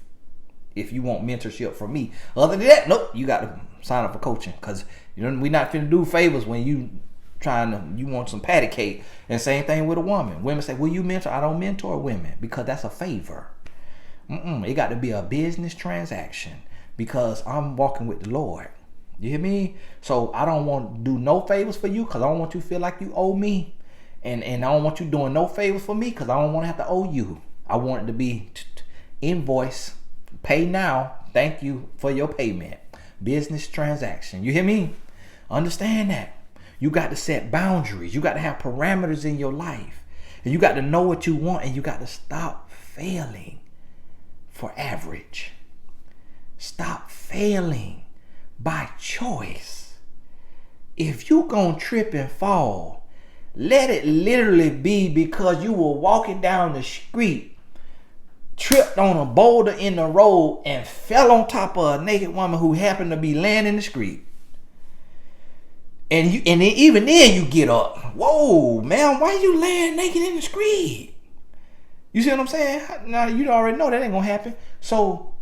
if you want mentorship from me. Other than that, nope, you got to sign up for coaching because we're not finna do favors when you want some patty cake. And same thing with a woman. Women say, will you mentor? I don't mentor women because that's a favor. It got to be a business transaction because I'm walking with the Lord. You hear me? So I don't want to do no favors for you because I don't want you to feel like you owe me. And I don't want you doing no favors for me because I don't want to have to owe you. I want it to be invoice, pay now, thank you for your payment. Business transaction. You hear me? Understand that. You got to set boundaries. You got to have parameters in your life. And you got to know what you want and you got to stop failing for average. Stop failing by choice. If you gonna trip and fall, let it literally be because you were walking down the street, tripped on a boulder in the road and fell on top of a naked woman who happened to be laying in the street. And even then you get up. Whoa, man, why you laying naked in the street? You see what I'm saying? Now you already know that ain't gonna happen. So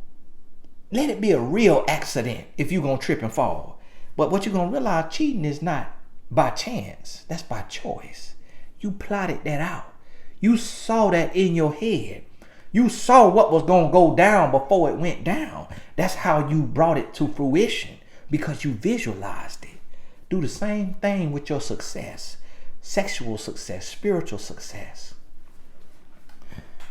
let it be a real accident if you're gonna trip and fall. But what you're gonna realize, cheating is not by chance. That's by choice. You plotted that out. You saw that in your head. You saw what was gonna go down before it went down. That's how you brought it to fruition because you visualized it. Do the same thing with your success. Sexual success, spiritual success,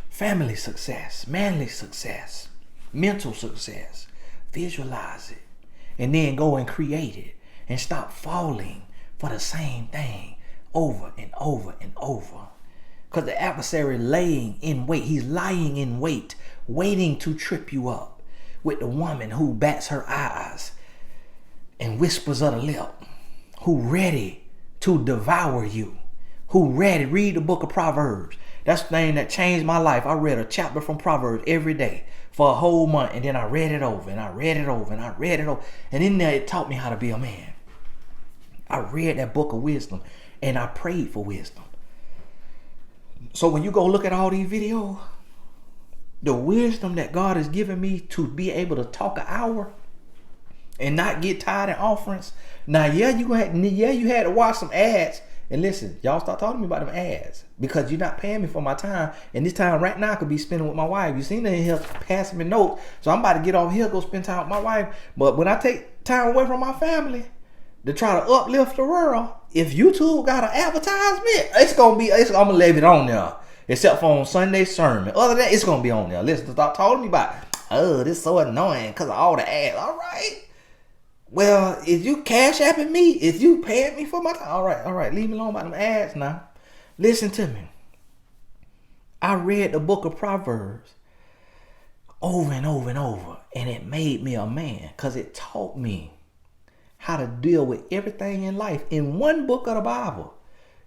family success, manly success, mental success. Visualize it and then go and create it and stop falling for the same thing over and over and over. Because the adversary laying in wait, he's lying in wait, waiting to trip you up with the woman who bats her eyes and whispers of the lip, who ready to devour you, who ready, read the book of Proverbs. That's the thing that changed my life. I read a chapter from Proverbs every day for a whole month, and then I read it over, and I read it over, and I read it over. And in there, it taught me how to be a man. I read that book of wisdom, and I prayed for wisdom. So when you go look at all these videos, the wisdom that God has given me to be able to talk an hour and not get tired in offerings. Now, you had to watch some ads And listen, y'all start talking to me about them ads because you're not paying me for my time. And this time right now I could be spending with my wife. You seen her in here passing me notes. So I'm about to get off here, go spend time with my wife. But when I take time away from my family to try to uplift the world, if YouTube got an advertisement, I'm gonna leave it on there. Except for on Sunday sermon. Other than that, it's gonna be on there. Listen, stop talking to me about, oh, this is so annoying because of all the ads. All right. Well, if you cash apping me, if you paying me for my time, all right, leave me alone about them ads now. Listen to me. I read the book of Proverbs over and over and over, and it made me a man because it taught me how to deal with everything in life. In one book of the Bible,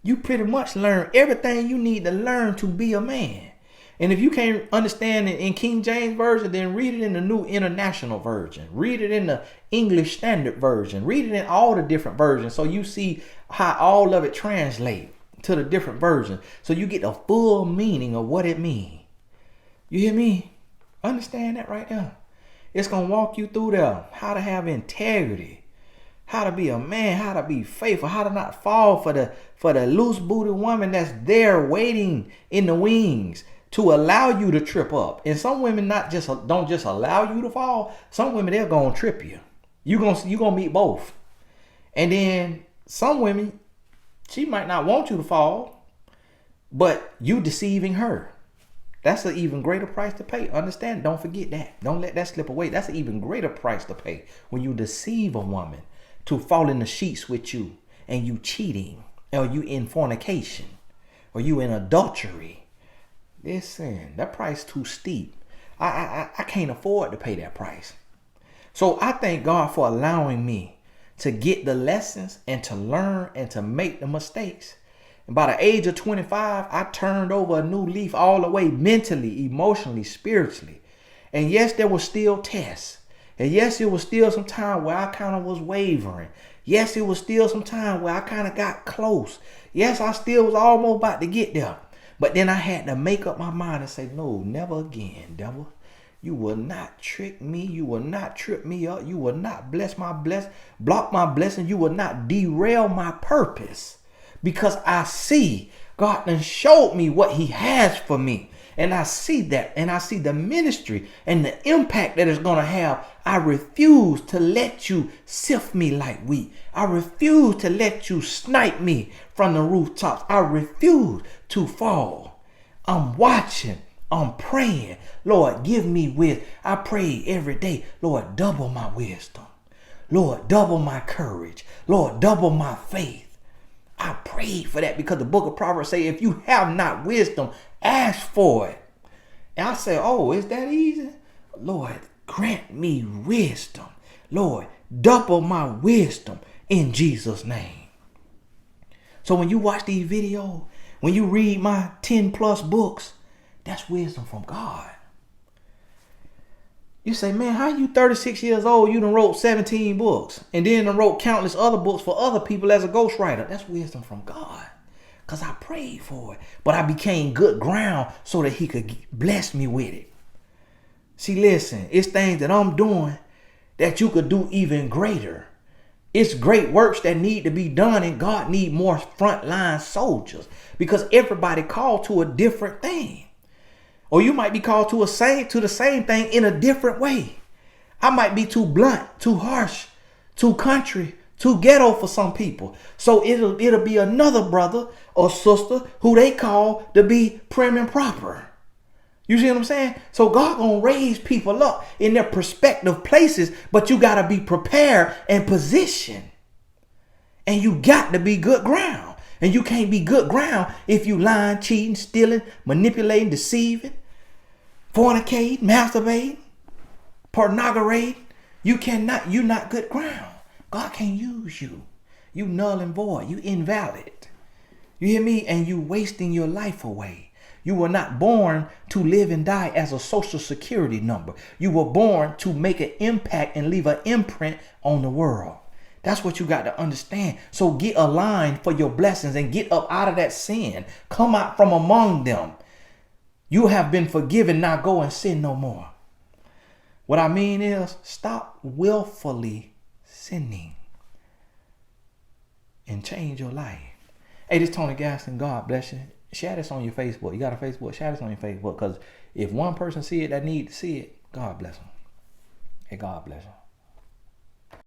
you pretty much learn everything you need to learn to be a man. And if you can't understand it in King James Version, then read it in the New International Version. Read it in the English Standard Version. Read it in all the different versions so you see how all of it translates to the different versions. So you get the full meaning of what it means. You hear me? Understand that right now. It's going to walk you through there. How to have integrity. How to be a man. How to be faithful. How to not fall for the loose-booted woman that's there waiting in the wings to allow you to trip up. And some women don't just allow you to fall. Some women, they're going to trip you. You're going to meet both. And then some women, she might not want you to fall, but you deceiving her. That's an even greater price to pay. Understand? Don't forget that. Don't let that slip away. That's an even greater price to pay when you deceive a woman to fall in the sheets with you and you cheating, or you in fornication, or you in adultery. Listen, that price too steep. I can't afford to pay that price. So I thank God for allowing me to get the lessons and to learn and to make the mistakes. And by the age of 25, I turned over a new leaf all the way mentally, emotionally, spiritually. And yes, there were still tests. And yes, it was still some time where I kind of was wavering. Yes, it was still some time where I kind of got close. Yes, I still was almost about to get there. But then I had to make up my mind and say, no, never again, devil. You will not trick me. You will not trip me up. You will not block my blessing. You will not derail my purpose. Because I see God done showed me what he has for me. And I see that. And I see the ministry and the impact that it's going to have. I refuse to let you sift me like wheat. I refuse to let you snipe me from the rooftops. I refuse to fall. I'm watching. I'm praying. Lord, give me wisdom. I pray every day. Lord, double my wisdom. Lord, double my courage. Lord, double my faith. I prayed for that because the book of Proverbs say, if you have not wisdom, ask for it. And I say, oh, is that easy? Lord, grant me wisdom. Lord, double my wisdom in Jesus' name. So when you watch these videos, when you read my 10 plus books, that's wisdom from God. You say, man, how you 36 years old, you done wrote 17 books and then done wrote countless other books for other people as a ghostwriter. That's wisdom from God because I prayed for it. But I became good ground so that he could bless me with it. See, listen, it's things that I'm doing that you could do even greater. It's great works that need to be done, and God need more frontline soldiers because everybody called to a different thing. Or you might be called to the same thing in a different way. I might be too blunt, too harsh, too country, too ghetto for some people. So it'll be another brother or sister who they call to be prim and proper. You see what I'm saying? So God gonna raise people up in their prospective places, but you gotta be prepared and positioned. And you got to be good ground. And you can't be good ground if you lying, cheating, stealing, manipulating, deceiving, fornicating, masturbating, pornography. You're not good ground. God can't use you. You null and void. You invalid. You hear me? And you wasting your life away. You were not born to live and die as a social security number. You were born to make an impact and leave an imprint on the world. That's what you got to understand. So get aligned for your blessings and get up out of that sin. Come out from among them. You have been forgiven. Now go and sin no more. What I mean is stop willfully sinning and change your life. Hey, this Tony Gaston. God bless you. Share this on your Facebook. You got a Facebook? Share this on your Facebook. Because if one person see it that need to see it, God bless them. Hey, God bless them.